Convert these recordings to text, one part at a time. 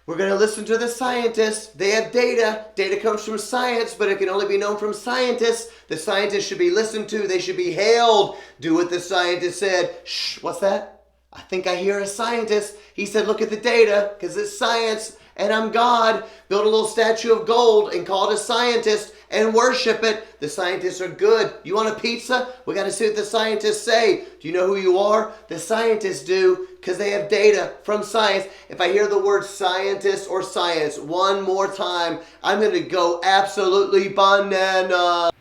We're going to listen to the scientists. They have data. Data comes from science, but it can only be known from scientists. The scientists should be listened to. They should be hailed. Do what the scientist said. Shh, what's that? I think I hear a scientist. He said, look at the data, because it's science, and I'm God. Build a little statue of gold and call it a scientist and worship it. The scientists are good. You want a pizza? We got to see what the scientists say. Do you know who you are? The scientists do, because they have data from science. If I hear the word scientist or science one more time, I'm going to go absolutely banana.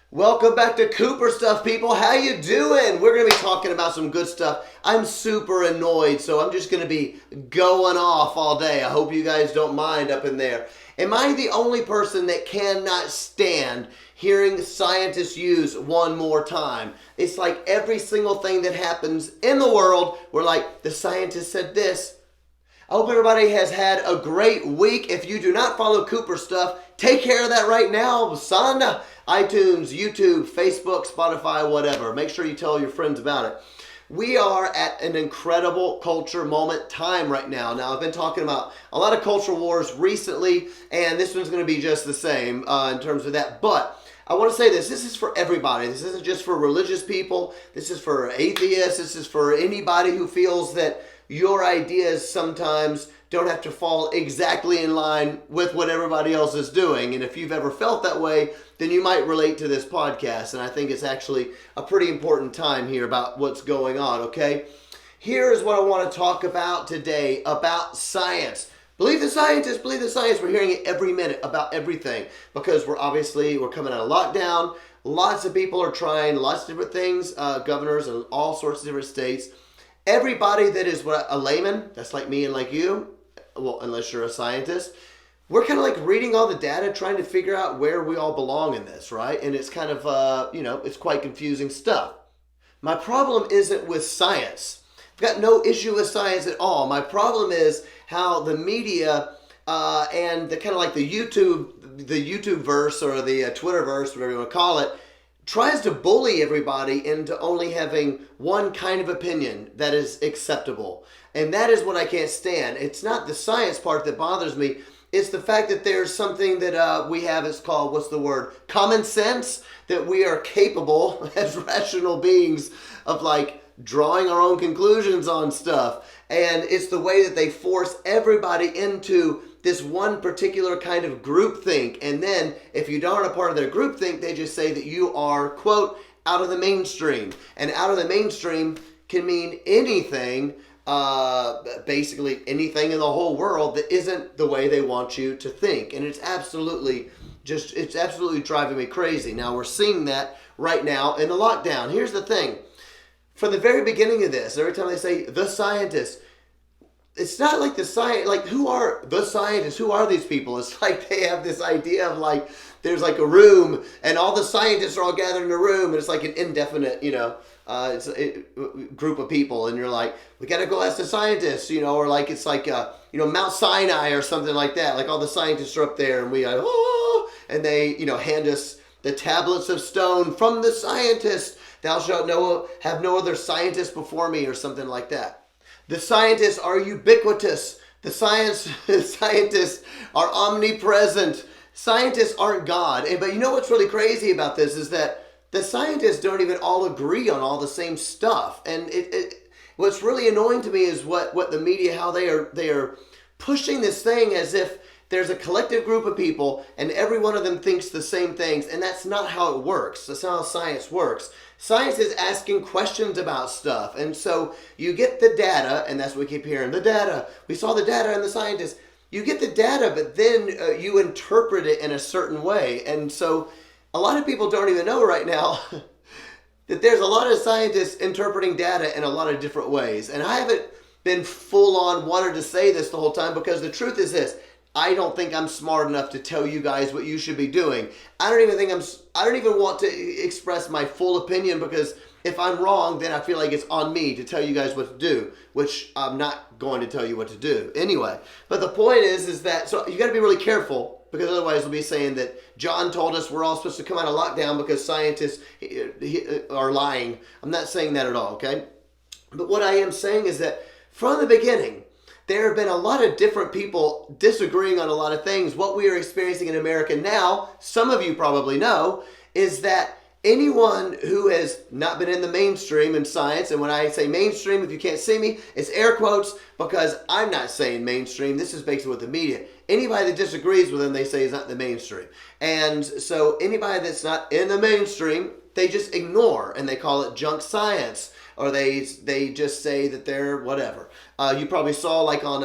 Welcome back to Cooper Stuff, people. How you doing? We're going to be talking about some good stuff. I'm super annoyed, so I'm just going to be going off all day. I hope you guys don't mind up in there. Am I the only person that cannot stand hearing scientists use one more time? It's like every single thing that happens in the world, we're like, the scientist said this. I hope everybody has had a great week. If you do not follow Cooper Stuff, take care of that right now, son. iTunes, YouTube, Facebook, Spotify, whatever. Make sure you tell your friends about it. We are at an incredible culture moment time right now. Now, I've been talking about a lot of culture wars recently, and this one's going to be just the same in terms of that. But I want to say this. This is for everybody. This isn't just for religious people. This is for atheists. This is for anybody who feels that your ideas sometimes don't have to fall exactly in line with what everybody else is doing. And if you've ever felt that way, then you might relate to this podcast. And I think it's actually a pretty important time here about what's going on, okay? Here is what I want to talk about today, about science. Believe the scientists, believe the science. We're hearing it every minute about everything because we're coming out of lockdown. Lots of people are trying lots of different things, governors in all sorts of different states. Everybody that is a layman, that's like me and like you, well, unless you're a scientist, we're kind of like reading all the data, trying to figure out where we all belong in this, right? And it's kind of, it's quite confusing stuff. My problem isn't with science. I've got no issue with science at all. My problem is how the media and the kind of like the YouTube verse or the Twitter verse, whatever you want to call it, tries to bully everybody into only having one kind of opinion that is acceptable. And that is what I can't stand. It's not the science part that bothers me. It's the fact that there's something that we have, it's called, what's the word? Common sense, that we are capable as rational beings of like drawing our own conclusions on stuff. And it's the way that they force everybody into this one particular kind of groupthink. And then if you aren't a part of their groupthink, they just say that you are, quote, out of the mainstream. And out of the mainstream can mean anything, basically anything in the whole world that isn't the way they want you to think. And it's absolutely driving me crazy. Now we're seeing that right now in the lockdown. Here's the thing. From the very beginning of this, every time they say the scientists, it's not like the science, like who are the scientists? Who are these people? It's like they have this idea of like, there's like a room and all the scientists are all gathered in a room and it's like an indefinite, it's a group of people and you're like, we got to go ask the scientists, or like it's like, Mount Sinai or something like that. Like all the scientists are up there and we are, oh, and they, hand us the tablets of stone from the scientists. Thou shalt have no other scientist before me or something like that. The scientists are ubiquitous. The scientists are omnipresent. Scientists aren't God. But you know what's really crazy about this is that the scientists don't even all agree on all the same stuff. And what's really annoying to me is what the media, how they are pushing this thing as if there's a collective group of people and every one of them thinks the same things. And that's not how it works. That's not how science works. Science is asking questions about stuff. And so you get the data, and that's what we keep hearing, the data. We saw the data and the scientists. You get the data, but then you interpret it in a certain way. And so a lot of people don't even know right now that there's a lot of scientists interpreting data in a lot of different ways. And I haven't been full on wanted to say this the whole time because the truth is this. I don't think I'm smart enough to tell you guys what you should be doing. I don't even want to express my full opinion because if I'm wrong, then I feel like it's on me to tell you guys what to do, which I'm not going to tell you what to do anyway. But the point is that, so you got to be really careful, because otherwise we'll be saying that John told us we're all supposed to come out of lockdown because scientists are lying. I'm not saying that at all, okay? But what I am saying is that from the beginning, there have been a lot of different people disagreeing on a lot of things. What we are experiencing in America now, some of you probably know, is that anyone who has not been in the mainstream in science, and when I say mainstream, if you can't see me, it's air quotes, because I'm not saying mainstream. This is basically what the media. Anybody that disagrees with them, they say is not the mainstream. And so anybody that's not in the mainstream, they just ignore, and they call it junk science, or they just say that they're whatever. You probably saw, like on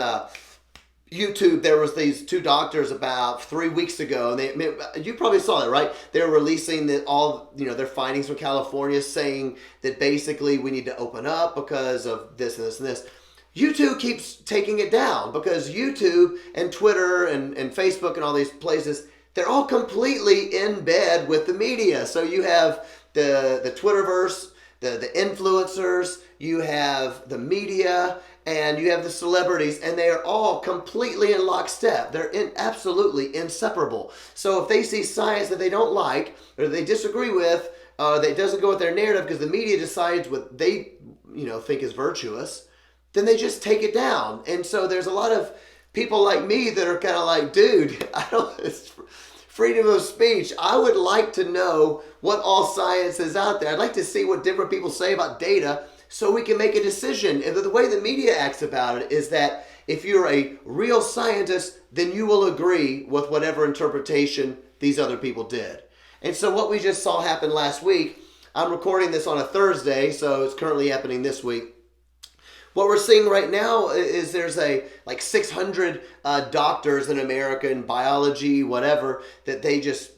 YouTube, there was these two doctors about 3 weeks ago, and you probably saw that, right? They were releasing their findings from California, saying that basically we need to open up because of this and this and this. YouTube keeps taking it down because YouTube and Twitter and Facebook and all these places, they're all completely in bed with the media. So you have the Twitterverse, the influencers, you have the media, and you have the celebrities, and they are all completely in lockstep. They're absolutely inseparable. So if they see science that they don't like or they disagree with, that doesn't go with their narrative because the media decides what they think is virtuous, then they just take it down. And so there's a lot of people like me that are kind of like, dude, it's freedom of speech. I would like to know what all science is out there. I'd like to see what different people say about data so we can make a decision. And the way the media acts about it is that if you're a real scientist, then you will agree with whatever interpretation these other people did. And so what we just saw happen last week, I'm recording this on a Thursday, so it's currently happening this week. What we're seeing right now is there's 600 doctors in America in biology, whatever, that they just,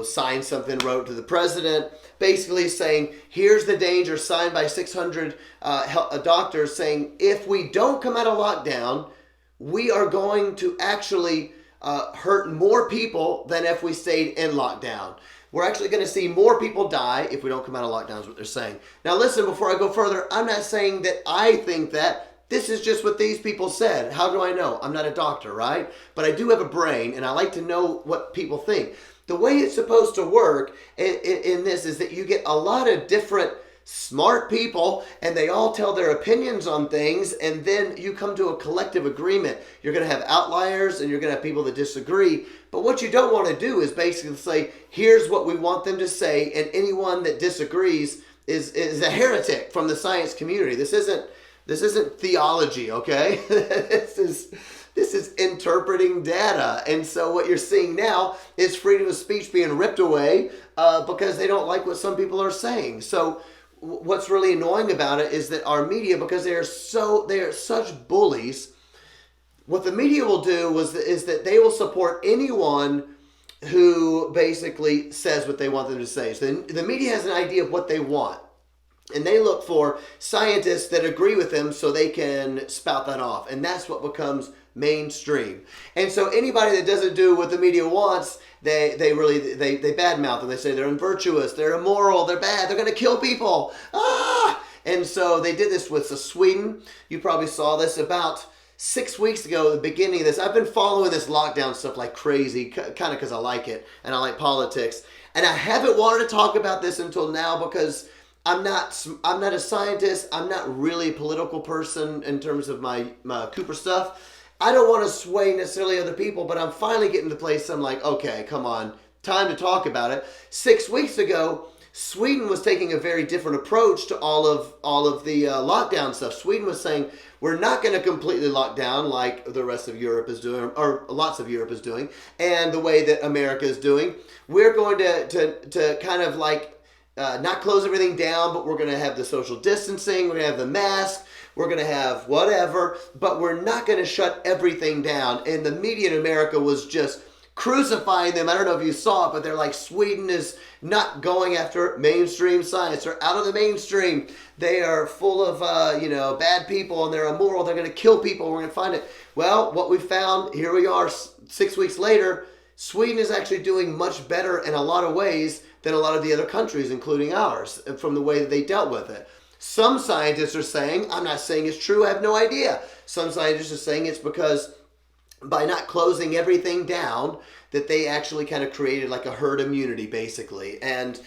signed something, wrote to the president, basically saying, here's the danger, signed by 600 doctors saying, if we don't come out of lockdown, we are going to actually hurt more people than if we stayed in lockdown. We're actually going to see more people die if we don't come out of lockdown, is what they're saying. Now listen, before I go further, I'm not saying that I think that. This is just what these people said. How do I know? I'm not a doctor, right? But I do have a brain, and I like to know what people think. The way it's supposed to work in this is that you get a lot of different smart people, and they all tell their opinions on things, and then you come to a collective agreement. You're going to have outliers, and you're going to have people that disagree. But what you don't want to do is basically say, here's what we want them to say, and anyone that disagrees is a heretic from the science community. This isn't theology, okay? This is interpreting data. And so what you're seeing now is freedom of speech being ripped away because they don't like what some people are saying. So what's really annoying about it is that our media, because they are such bullies, what the media will do is that they will support anyone who basically says what they want them to say. So the media has an idea of what they want. And they look for scientists that agree with them so they can spout that off. And that's what becomes mainstream. And so anybody that doesn't do what the media wants, they badmouth them. They say they're unvirtuous, they're immoral, they're bad, they're going to kill people. And so they did this with Sweden. You probably saw this about 6 weeks ago, the beginning of this. I've been following this lockdown stuff like crazy, kind of because I like it and I like politics. And I haven't wanted to talk about this until now because I'm not a scientist. I'm not really a political person in terms of my Cooper stuff. I don't want to sway necessarily other people, but I'm finally getting to the place I'm like, okay, come on, time to talk about it. 6 weeks ago, Sweden was taking a very different approach to all of the lockdown stuff. Sweden was saying, we're not going to completely lock down like the rest of Europe is doing, or lots of Europe is doing, and the way that America is doing. We're going to kind of like not close everything down, but we're going to have the social distancing, we're going to have the mask, we're going to have whatever, but we're not going to shut everything down. And the media in America was just crucifying them. I don't know if you saw it, but they're like, Sweden is not going after mainstream science. They're out of the mainstream. They are full of, bad people, and they're immoral. They're going to kill people. We're going to find it. Well, what we found, here we are 6 weeks later, Sweden is actually doing much better in a lot of ways than a lot of the other countries, including ours, from the way that they dealt with it. Some scientists are saying, I'm not saying it's true, I have no idea. Some scientists are saying it's because by not closing everything down, that they actually kind of created like a herd immunity, basically. And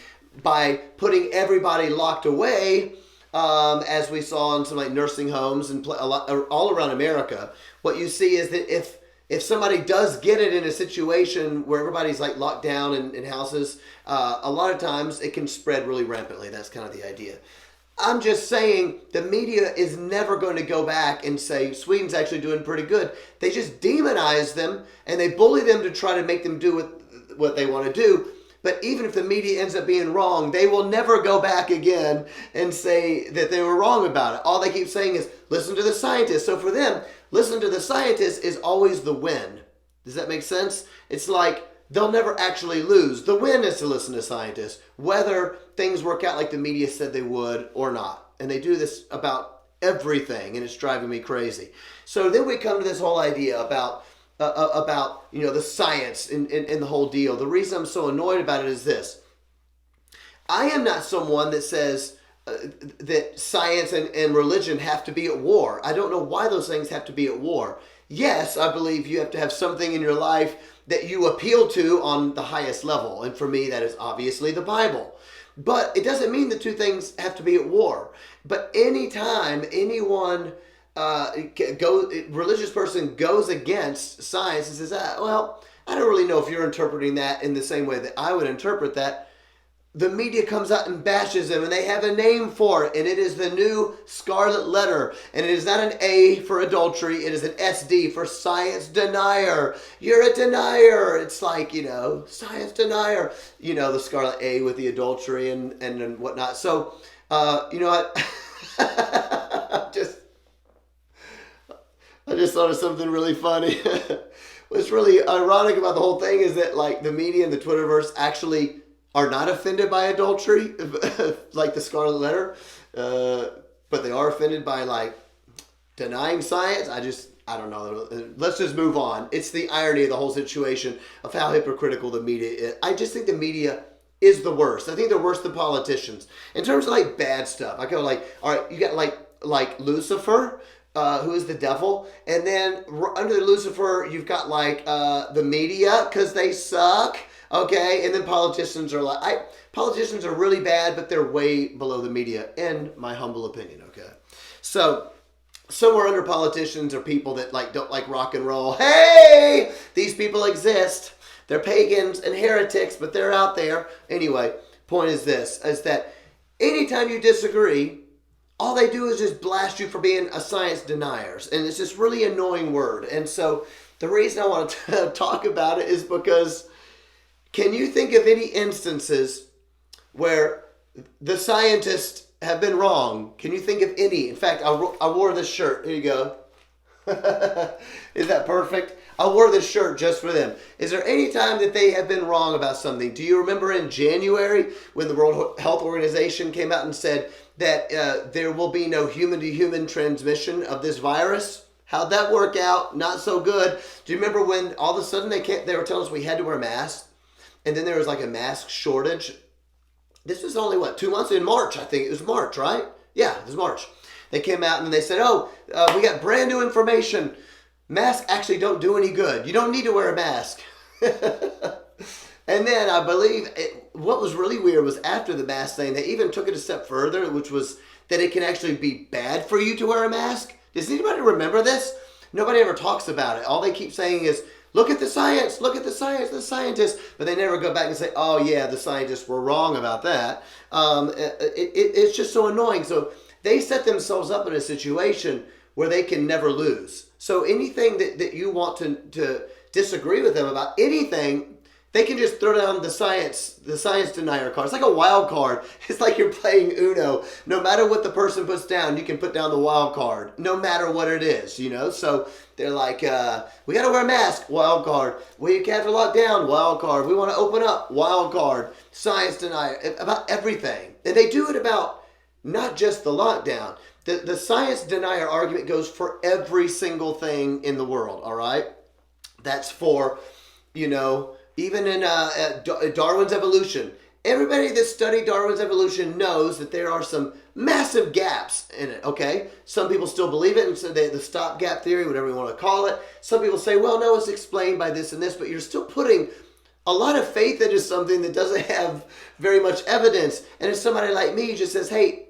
by putting everybody locked away, as we saw in some like nursing homes and all around America, what you see is that if somebody does get it in a situation where everybody's like locked down in houses, a lot of times it can spread really rampantly. That's kind of the idea. I'm just saying the media is never going to go back and say Sweden's actually doing pretty good. They just demonize them and they bully them to try to make them do what they want to do. But even if the media ends up being wrong, they will never go back again and say that they were wrong about it. All they keep saying is, listen to the scientists. So for them, listen to the scientists is always the win. Does that make sense? It's like they'll never actually lose. The win is to listen to scientists, whether things work out like the media said they would or not. And they do this about everything, and it's driving me crazy. So then we come to this whole idea about the science and the whole deal. The reason I'm so annoyed about it is this. I am not someone that says that science and religion have to be at war. I don't know why those things have to be at war. Yes, I believe you have to have something in your life that you appeal to on the highest level. And for me, that is obviously the Bible. But it doesn't mean the two things have to be at war. But anytime anyone religious person goes against science and says, well, I don't really know if you're interpreting that in the same way that I would interpret that, the media comes out and bashes them, and they have a name for it, and it is the new Scarlet letter, and it is not an A for adultery, it is an SD for science denier. You're a denier. It's like, science denier, the Scarlet A with the adultery and whatnot. So, what? I just thought of something really funny. What's really ironic about the whole thing is that like the media and the Twitterverse actually are not offended by adultery, like the Scarlet letter, but they are offended by like denying science. I don't know. Let's just move on. It's the irony of the whole situation of how hypocritical the media is. I just think the media is the worst. I think they're worse than politicians. In terms of like bad stuff, I go like, all right, you got like Lucifer, who is the devil, and then under Lucifer, you've got like the media, because they suck. Okay, and then politicians are politicians are really bad, but they're way below the media, in my humble opinion, okay? So, somewhere under politicians are people that don't like rock and roll. Hey, these people exist. They're pagans and heretics, but they're out there. Anyway, point is this, is that anytime you disagree, all they do is just blast you for being a science deniers, and it's this really annoying word. And so, the reason I want to talk about it is because can you think of any instances where the scientists have been wrong? Can you think of any? In fact, I wore this shirt. Here you go. Is that perfect? I wore this shirt just for them. Is there any time that they have been wrong about something? Do you remember in January when the World Health Organization came out and said that there will be no human-to-human transmission of this virus? How'd that work out? Not so good. Do you remember when all of a sudden they were telling us we had to wear masks? And then there was like a mask shortage. This was only, 2 months? In March, I think. It was March, right? Yeah, it was March. They came out and they said, we got brand new information. Masks actually don't do any good. You don't need to wear a mask. And then I believe what was really weird was after the mask thing, they even took it a step further, which was that it can actually be bad for you to wear a mask. Does anybody remember this? Nobody ever talks about it. All they keep saying is, look at the science, the scientists. But they never go back and say, oh yeah, the scientists were wrong about that. It's just so annoying. So they set themselves up in a situation where they can never lose. So anything that you want to disagree with them about, anything, they can just throw down the science denier card. It's like a wild card. It's like you're playing Uno. No matter what the person puts down, you can put down the wild card, no matter what it is, So they're like, we got to wear a mask, wild card. We have to lock down, wild card. We want to open up, wild card. Science denier, about everything. And they do it about not just the lockdown. The science denier argument goes for every single thing in the world, all right? That's for, even in Darwin's evolution. Everybody that studied Darwin's evolution knows that there are some massive gaps in it, okay? Some people still believe it, and so the stopgap theory, whatever you want to call it. Some people say, well, no, it's explained by this and this, but you're still putting a lot of faith into something that doesn't have very much evidence. And if somebody like me just says, hey,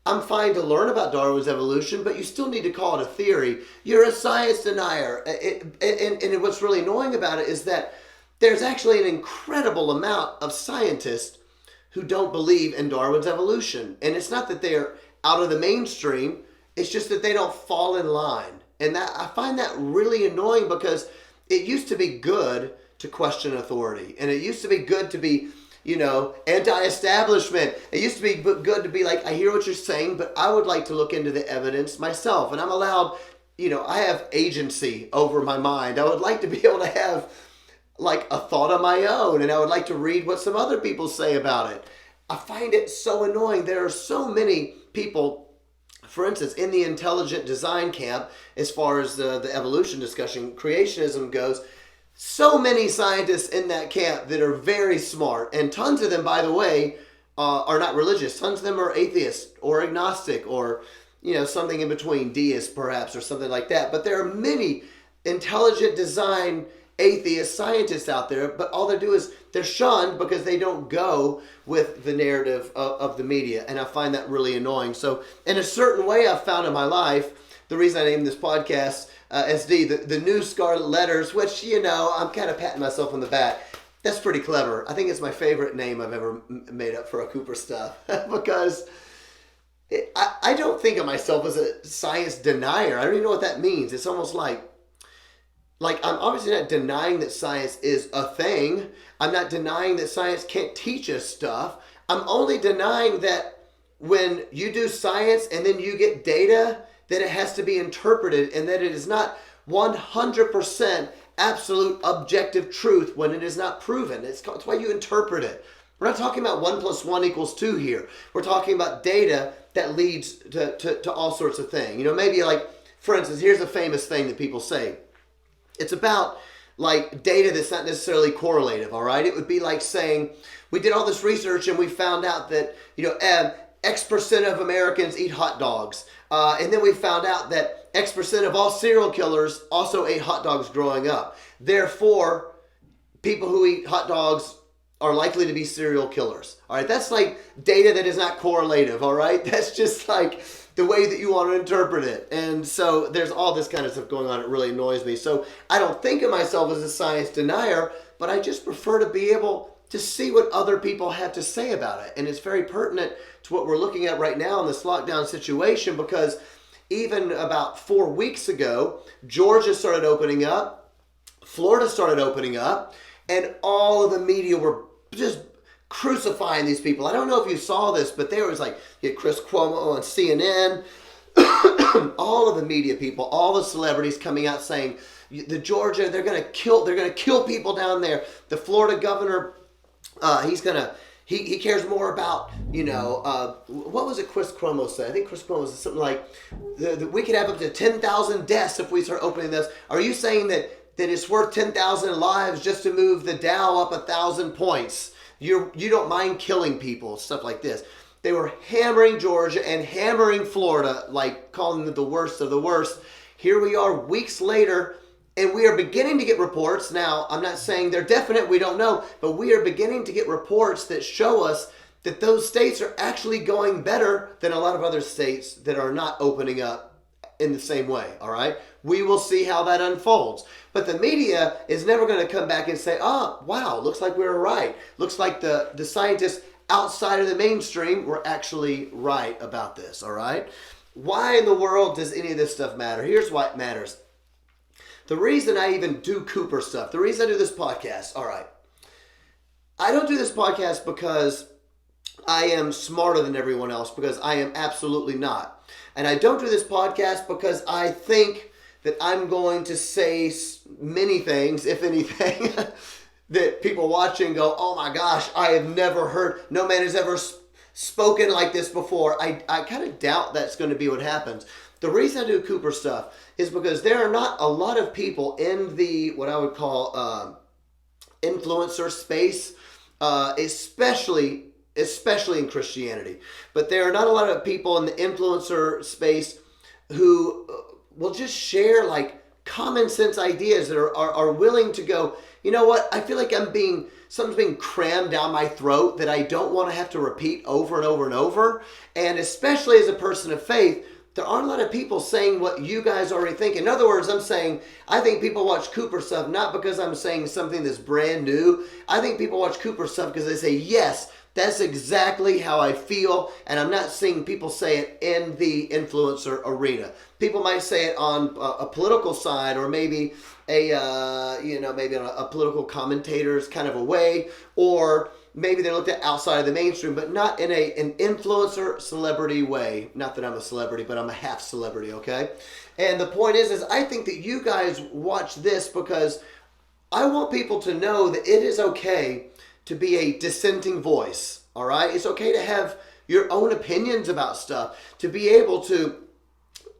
I'm fine to learn about Darwin's evolution, but you still need to call it a theory. You're a science denier. And what's really annoying about it is that there's actually an incredible amount of scientists who don't believe in Darwin's evolution. And it's not that they're out of the mainstream, it's just that they don't fall in line. And that I find that really annoying, because it used to be good to question authority. And it used to be good to be, anti-establishment. It used to be good to be like, I hear what you're saying, but I would like to look into the evidence myself. And I'm allowed, I have agency over my mind. I would like to be able to have like a thought of my own, and I would like to read what some other people say about it. I find it so annoying. There are so many people, for instance, in the intelligent design camp, as far as the evolution discussion, creationism goes, so many scientists in that camp that are very smart, and tons of them, by the way, are not religious. Tons of them are atheist or agnostic or, something in between, deist perhaps, or something like that. But there are many intelligent design atheist scientists out there, but all they do is they're shunned because they don't go with the narrative of the media. And I find that really annoying. So in a certain way, I've found in my life, the reason I named this podcast SD, the new Scarlet letters, which, I'm kind of patting myself on the back. That's pretty clever. I think it's my favorite name I've ever made up for a Cooper stuff because I don't think of myself as a science denier. I don't even know what that means. It's almost like I'm obviously not denying that science is a thing. I'm not denying that science can't teach us stuff. I'm only denying that when you do science and then you get data, that it has to be interpreted, and that it is not 100% absolute objective truth when it is not proven. It's why you interpret it. We're not talking about 1 + 1 = 2 here. We're talking about data that leads to all sorts of things. Maybe like, for instance, here's a famous thing that people say. It's about like data that's not necessarily correlative, all right? It would be like saying, we did all this research and we found out that, X% of Americans eat hot dogs. And then we found out that X% of all serial killers also ate hot dogs growing up. Therefore, people who eat hot dogs are likely to be serial killers. All right, that's like data that is not correlative, all right? That's just like the way that you want to interpret it. And so there's all this kind of stuff going on. It really annoys me. So I don't think of myself as a science denier, but I just prefer to be able to see what other people have to say about it. And it's very pertinent to what we're looking at right now in this lockdown situation, because even about 4 weeks ago, Georgia started opening up, Florida started opening up, and all of the media were just crucifying these people. I don't know if you saw this, but there was like Chris Cuomo on CNN, all of the media people, all the celebrities coming out saying the Georgia, they're gonna kill people down there. The Florida governor, he cares more about, what was it Chris Cuomo said? I think Chris Cuomo said something like, we could have up to 10,000 deaths if we start opening this. Are you saying that it's worth 10,000 lives just to move the Dow up 1,000 points? You don't mind killing people, stuff like this. They were hammering Georgia and hammering Florida, like calling them the worst of the worst. Here we are weeks later, and we are beginning to get reports. Now, I'm not saying they're definite, we don't know, but we are beginning to get reports that show us that those states are actually going better than a lot of other states that are not opening up in the same way, all right? We will see how that unfolds. But the media is never going to come back and say, oh, wow, looks like we were right. Looks like the scientists outside of the mainstream were actually right about this, all right? Why in the world does any of this stuff matter? Here's why it matters. The reason I even do Cooper stuff, the reason I do this podcast, all right, I don't do this podcast because I am smarter than everyone else, because I am absolutely not. And I don't do this podcast because I think that I'm going to say many things, if anything, that people watching go, oh my gosh, I have never heard, no man has ever spoken like this before. I kind of doubt that's going to be what happens. The reason I do Cooper stuff is because there are not a lot of people in the, what I would call influencer space, especially in Christianity. But there are not a lot of people in the influencer space who will just share like common sense ideas that are willing to go, you know what, I feel like something's being crammed down my throat that I don't want to have to repeat over and over and over. And especially as a person of faith, there aren't a lot of people saying what you guys already think. In other words, I'm saying I think people watch Cooper stuff not because I'm saying something that's brand new. I think people watch Cooper stuff because they say, yes, that's exactly how I feel. And I'm not seeing people say it in the influencer arena. People might say it on a political side, or maybe maybe on a political commentator's kind of a way, or maybe they looked at outside of the mainstream, but not in an influencer celebrity way. Not that I'm a celebrity, but I'm a half celebrity, okay? And the point is I think that you guys watch this because I want people to know that it is okay to be a dissenting voice, all right? It's okay to have your own opinions about stuff, to be able to,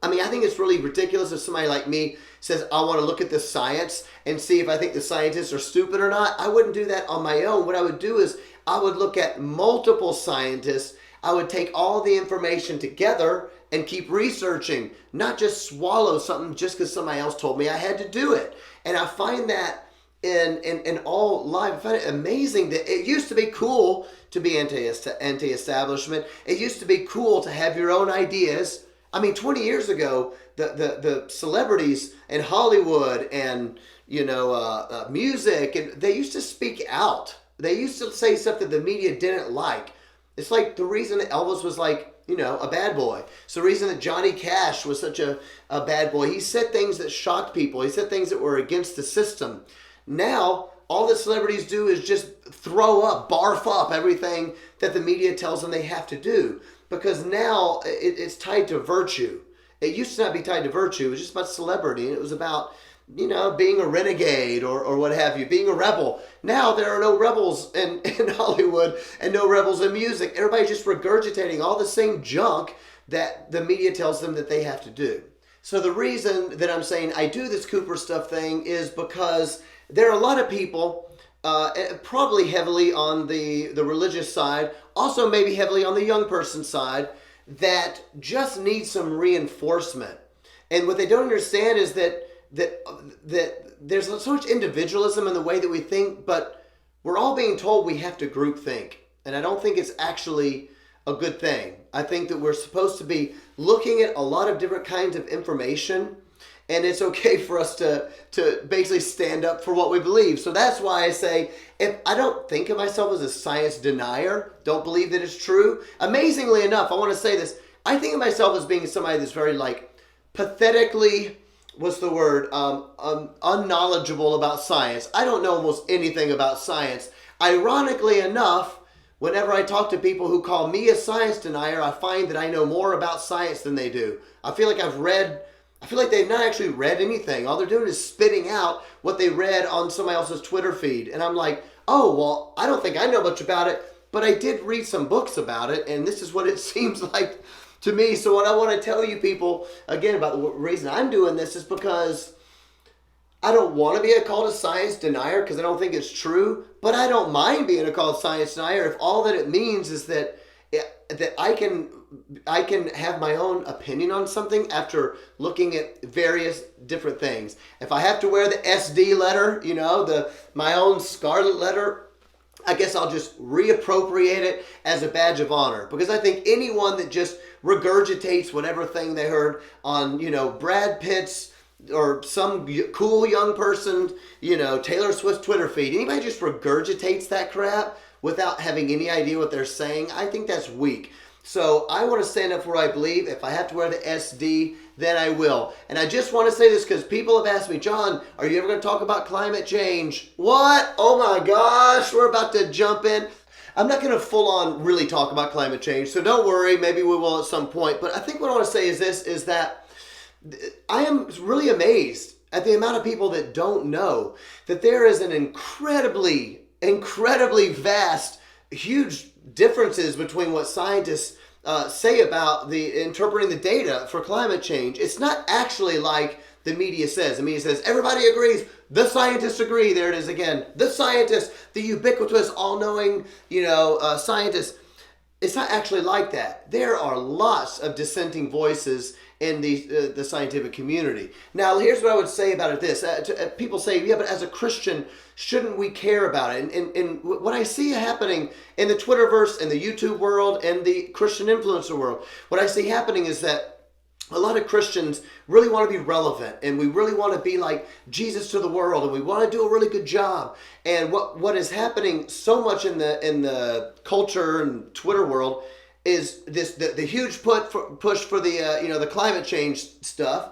I think it's really ridiculous if somebody like me says, I want to look at the science and see if I think the scientists are stupid or not. I wouldn't do that on my own. What I would do is I would look at multiple scientists. I would take all the information together and keep researching, not just swallow something just because somebody else told me I had to do it. And I find that in all life, I find it amazing that it used to be cool to be anti-establishment. It used to be cool to have your own ideas. 20 years ago, the celebrities in Hollywood and music, and they used to speak out. They used to say stuff that the media didn't like. It's like the reason that Elvis was like, a bad boy. It's the reason that Johnny Cash was such a bad boy. He said things that shocked people. He said things that were against the system. Now, all the celebrities do is just barf up everything that the media tells them they have to do. Because now it's tied to virtue. It used to not be tied to virtue. It was just about celebrity. And it was about, being a renegade or what have you, being a rebel. Now there are no rebels in Hollywood and no rebels in music. Everybody's just regurgitating all the same junk that the media tells them that they have to do. So the reason that I'm saying I do this Cooper stuff thing is because there are a lot of people, probably heavily on the religious side, also maybe heavily on the young person side, that just need some reinforcement. And what they don't understand is that there's so much individualism in the way that we think, but we're all being told we have to group think. And I don't think it's actually a good thing. I think that we're supposed to be looking at a lot of different kinds of information, and it's okay for us to basically stand up for what we believe. So that's why I say, if I don't think of myself as a science denier, don't believe that it's true. Amazingly enough, I want to say this, I think of myself as being somebody that's very pathetically, unknowledgeable about science. I don't know almost anything about science. Ironically enough, whenever I talk to people who call me a science denier, I find that I know more about science than they do. I feel like they've not actually read anything. All they're doing is spitting out what they read on somebody else's Twitter feed. And I'm like, oh, well, I don't think I know much about it, but I did read some books about it, and this is what it seems like to me. So what I want to tell you people, again, about the reason I'm doing this is because I don't want to be called a science denier because I don't think it's true, but I don't mind being called a science denier if all that it means is that I can have my own opinion on something after looking at various different things. If I have to wear the SD letter, my own Scarlet letter, I guess I'll just reappropriate it as a badge of honor. Because I think anyone that just regurgitates whatever thing they heard on, Brad Pitt's or some cool young person, Taylor Swift's Twitter feed, anybody just regurgitates that crap without having any idea what they're saying, I think that's weak. So I want to stand up for what I believe. If I have to wear the SD, then I will. And I just want to say this because people have asked me, John, are you ever going to talk about climate change? What? Oh my gosh, we're about to jump in. I'm not going to full on really talk about climate change, so don't worry, maybe we will at some point. But I think what I want to say is this, is that I am really amazed at the amount of people that don't know that there is an incredibly vast, huge differences between what scientists say about interpreting the data for climate change. It's not actually like the media says. The media says, everybody agrees. The scientists agree. There it is again. The scientists, the ubiquitous, all-knowing, scientists. It's not actually like that. There are lots of dissenting voices in the scientific community. Now, here's what I would say about it this. People say, yeah, but as a Christian, shouldn't we care about it? And what I see happening in the Twitterverse, in the YouTube world, and the Christian influencer world, what I see happening is that a lot of Christians really want to be relevant, and we really want to be like Jesus to the world, and we want to do a really good job. And what is happening so much in the culture and Twitter world is the huge push for the climate change stuff,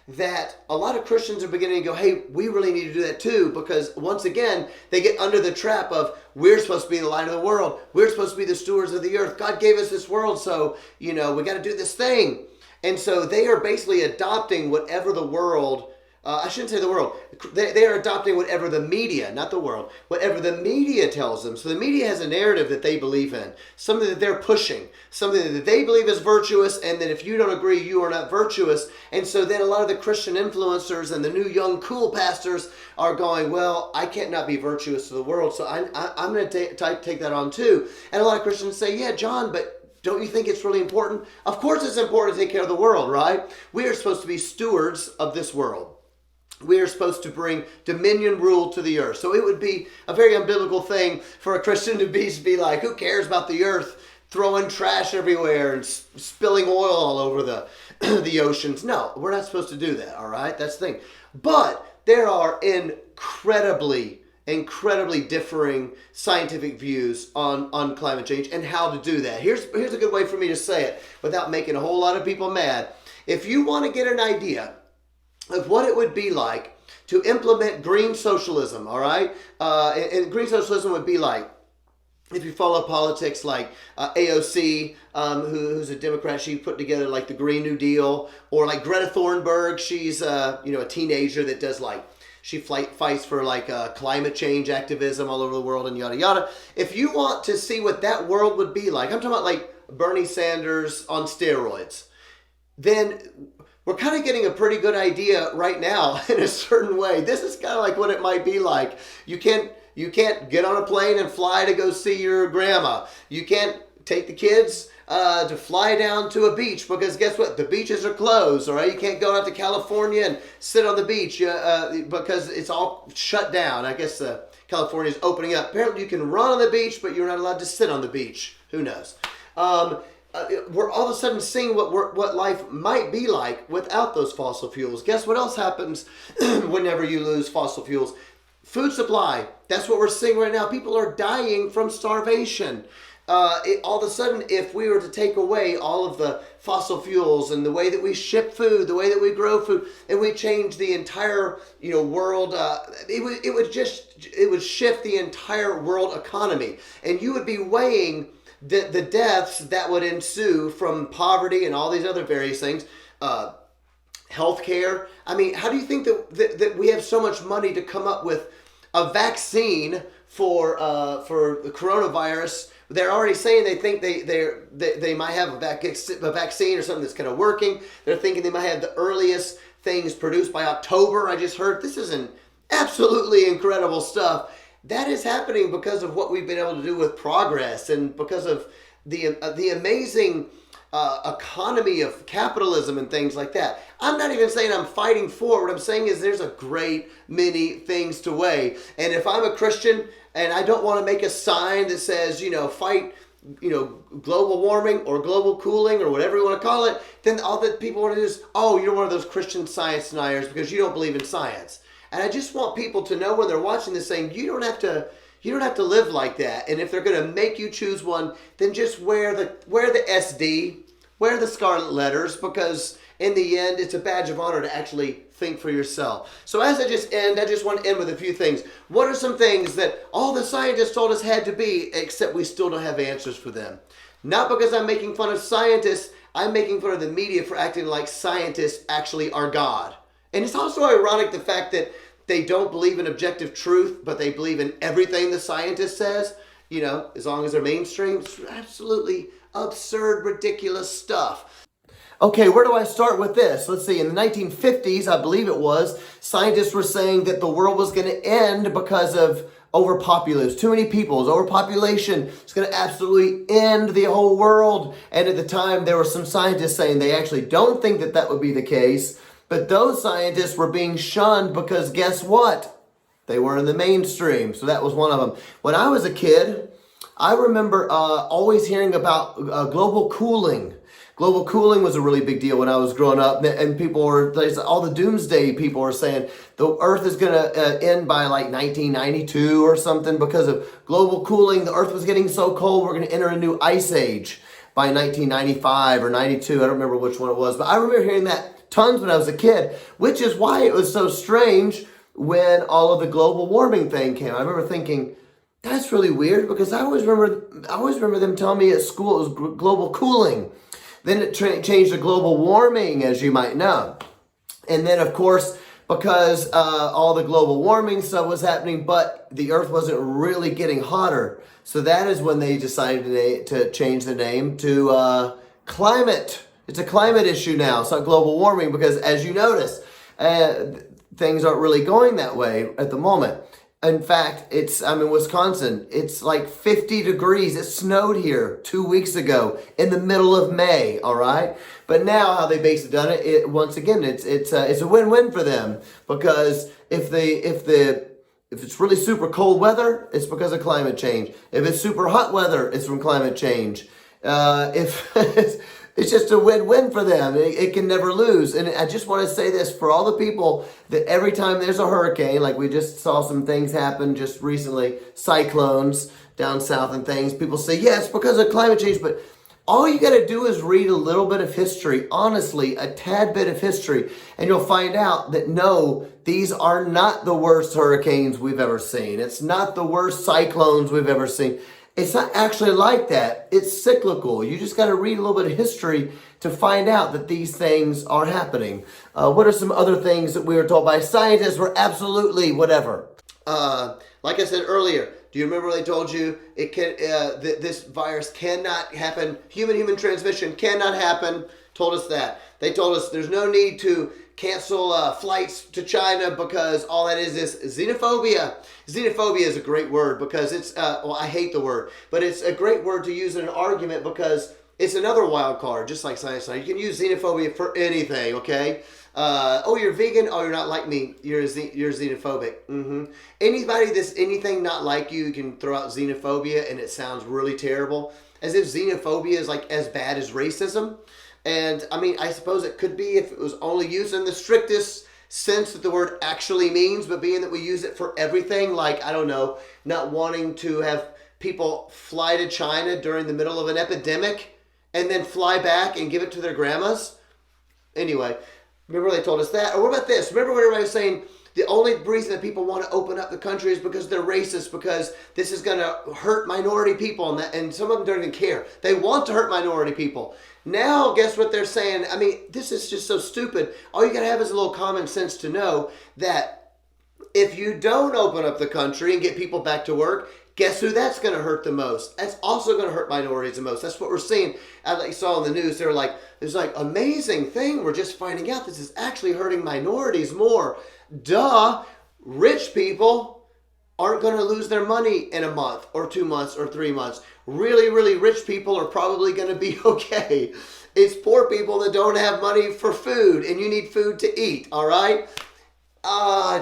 that a lot of Christians are beginning to go, hey, we really need to do that too, because once again, they get under the trap of, we're supposed to be the light of the world. We're supposed to be the stewards of the earth. God gave us this world, so, we got to do this thing. And so they are basically adopting whatever the world, I shouldn't say the world, they are adopting whatever the media, not the world, whatever the media tells them. So the media has a narrative that they believe in, something that they're pushing, something that they believe is virtuous, and that if you don't agree, you are not virtuous. And so then a lot of the Christian influencers and the new young cool pastors are going, well, I can't not be virtuous to the world, so I'm going to take that on too. And a lot of Christians say, yeah, John, but don't you think it's really important? Of course it's important to take care of the world, right? We are supposed to be stewards of this world. We are supposed to bring dominion rule to the earth. So it would be a very unbiblical thing for a Christian to be like, who cares about the earth, throwing trash everywhere and spilling oil all over the oceans. No, we're not supposed to do that, all right? That's the thing. But there are incredibly differing scientific views on climate change and how to do that. Here's a good way for me to say it without making a whole lot of people mad. If you want to get an idea of what it would be like to implement green socialism, all right? And green socialism would be like, if you follow politics like AOC, who's a Democrat, she put together like the Green New Deal, or like Greta Thunberg, she's a teenager that does like, she fights for like climate change activism all over the world and yada yada. If you want to see what that world would be like, I'm talking about like Bernie Sanders on steroids, then we're kind of getting a pretty good idea right now in a certain way. This is kind of like what it might be like. You can't get on a plane and fly to go see your grandma. You can't take the kids to fly down to a beach, because guess what? The beaches are closed, all right? You can't go out to California and sit on the beach because it's all shut down. I guess California is opening up. Apparently you can run on the beach, but you're not allowed to sit on the beach. Who knows? We're all of a sudden seeing what life might be like without those fossil fuels. Guess what else happens whenever you lose fossil fuels? Food supply. That's what we're seeing right now. People are dying from starvation. All of a sudden, if we were to take away all of the fossil fuels and the way that we ship food, the way that we grow food, and we change the entire world, it would shift the entire world economy, and you would be weighing the deaths that would ensue from poverty and all these other various things. Healthcare. I mean, how do you think that we have so much money to come up with a vaccine for the coronavirus? They're already saying they think they might have a vaccine or something that's kind of working. They're thinking they might have the earliest things produced by October. I just heard this is an absolutely incredible stuff. That is happening because of what we've been able to do with progress, and because of the amazing economy of capitalism and things like that. I'm not even saying I'm fighting for. What I'm saying is there's a great many things to weigh. And if I'm a Christian and I don't want to make a sign that says, fight, global warming or global cooling or whatever you want to call it, then all that people want to do is, oh, you're one of those Christian science deniers because you don't believe in science. And I just want people to know when they're watching this saying, you don't have to live like that. And if they're going to make you choose one, then just wear the SD, wear the scarlet letters, because in the end, it's a badge of honor to actually think for yourself. So as I just want to end with a few things. What are some things that all the scientists told us had to be, except we still don't have answers for them? Not because I'm making fun of scientists, I'm making fun of the media for acting like scientists actually are God. And it's also ironic the fact that they don't believe in objective truth, but they believe in everything the scientist says, as long as they're mainstream. It's absolutely absurd, ridiculous stuff. Okay, where do I start with this? Let's see, in the 1950s, I believe it was, scientists were saying that the world was going to end because of overpopulation. Too many people. Overpopulation is going to absolutely end the whole world. And at the time, there were some scientists saying they actually don't think that that would be the case. But those scientists were being shunned because guess what? They were in the mainstream. So that was one of them. When I was a kid, I remember always hearing about global cooling. Global cooling was a really big deal when I was growing up, and people were, all the doomsday people were saying the earth is going to end by like 1992 or something because of global cooling. The earth was getting so cold, we're going to enter a new ice age by 1995 or 92. I don't remember which one it was, but I remember hearing that tons when I was a kid, which is why it was so strange when all of the global warming thing came. I remember thinking, that's really weird, because I always remember them telling me at school it was global cooling. Then it changed to global warming, as you might know. And then, of course, because all the global warming stuff was happening, but the earth wasn't really getting hotter. So that is when they decided to change the name to climate. It's a climate issue now. It's not global warming, because as you notice, things aren't really going that way at the moment. In fact, I'm in Wisconsin. It's like 50 degrees. It snowed here 2 weeks ago in the middle of May, all right? But now how they basically done it, once again, it's a win-win for them, because if it's really super cold weather, it's because of climate change. If it's super hot weather, it's from climate change. It's just a win-win for them. It can never lose. And I just want to say this for all the people that every time there's a hurricane, like we just saw some things happen just recently, cyclones down south and things, people say, yeah, it's because of climate change. But all you got to do is read a little bit of history, honestly, a tad bit of history, and you'll find out that no, these are not the worst hurricanes we've ever seen. It's not the worst cyclones we've ever seen. It's not actually like that. It's cyclical. You just got to read a little bit of history to find out that these things are happening. What are some other things that we were told by scientists were absolutely whatever? Like I said earlier, do you remember they told you it can this virus cannot happen, human transmission cannot happen? Told us that. They told us there's no need to cancel flights to China because all that is xenophobia. Xenophobia is a great word because it's, I hate the word, but it's a great word to use in an argument because it's another wild card, just like science. You can use xenophobia for anything, okay? Oh, you're vegan? Oh, you're not like me. You're xenophobic. Anybody that's anything not like you can throw out xenophobia and it sounds really terrible. As if xenophobia is like as bad as racism. And I mean, I suppose it could be if it was only used in the strictest sense that the word actually means, but being that we use it for everything, like, I don't know, not wanting to have people fly to China during the middle of an epidemic and then fly back and give it to their grandmas. Anyway, remember they told us that? Or what about this? Remember when everybody was saying the only reason that people want to open up the country is because they're racist, because this is going to hurt minority people, and some of them don't even care. They want to hurt minority people. Now, guess what they're saying? I mean, this is just so stupid. All you got to have is a little common sense to know that if you don't open up the country and get people back to work, guess who that's going to hurt the most? That's also going to hurt minorities the most. That's what we're seeing. As you saw in the news, they were like, there's like amazing thing. We're just finding out this is actually hurting minorities more. Duh. Rich people aren't going to lose their money in a month or 2 months or 3 months. Really, really rich people are probably going to be okay. It's poor people that don't have money for food, and you need food to eat, all right?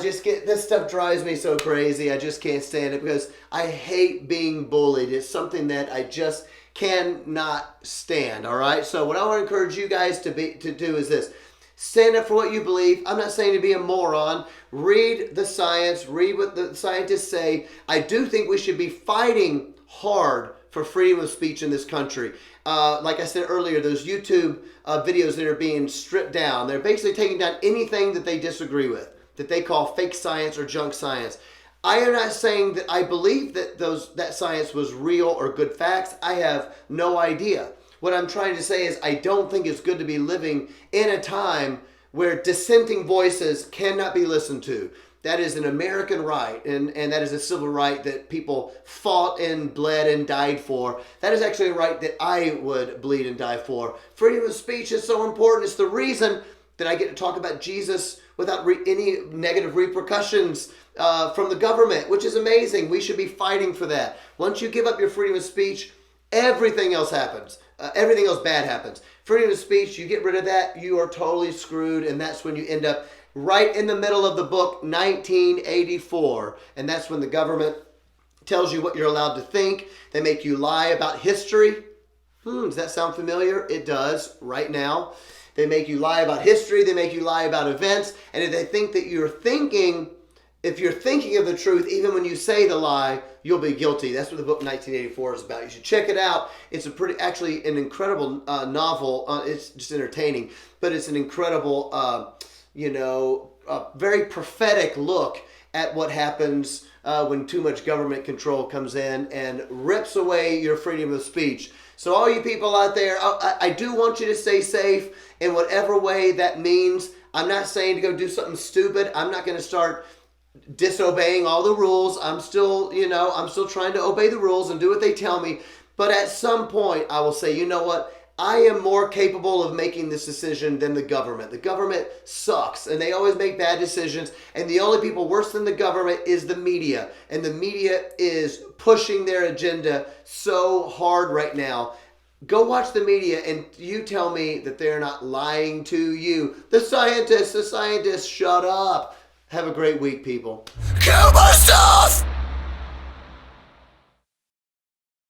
This stuff drives me so crazy. I just can't stand it because I hate being bullied. It's something that I just cannot stand, all right? So what I want to encourage you guys to do is this. Stand up for what you believe. I'm not saying to be a moron. Read the science. Read what the scientists say. I do think we should be fighting hard for freedom of speech in this country. Like I said earlier, those YouTube videos that are being stripped down, they're basically taking down anything that they disagree with, that they call fake science or junk science. I am not saying that I believe that that science was real or good facts. I have no idea. What I'm trying to say is I don't think it's good to be living in a time where dissenting voices cannot be listened to. That is an American right, and that is a civil right that people fought and bled and died for. That is actually a right that I would bleed and die for. Freedom of speech is so important. It's the reason that I get to talk about Jesus without any negative repercussions from the government, which is amazing. We should be fighting for that. Once you give up your freedom of speech, everything else happens. Everything else bad happens. Freedom of speech, you get rid of that, you are totally screwed, and that's when you end up right in the middle of the book, 1984. And that's when the government tells you what you're allowed to think. They make you lie about history. Does that sound familiar? It does right now. They make you lie about history. They make you lie about events. And if they think that if you're thinking of the truth, even when you say the lie, you'll be guilty. That's what the book 1984 is about. You should check it out. It's actually an incredible novel. It's just entertaining, but it's an incredible, very prophetic look at what happens when too much government control comes in and rips away your freedom of speech. So all you people out there, I do want you to stay safe in whatever way that means. I'm not saying to go do something stupid. I'm not going to start disobeying all the rules. I'm still trying to obey the rules and do what they tell me. But at some point, I will say, you know what? I am more capable of making this decision than the government. The government sucks, and they always make bad decisions. And the only people worse than the government is the media. And the media is pushing their agenda so hard right now. Go watch the media and you tell me that they're not lying to you. The scientists, shut up. Have a great week, people. Kill my stuff!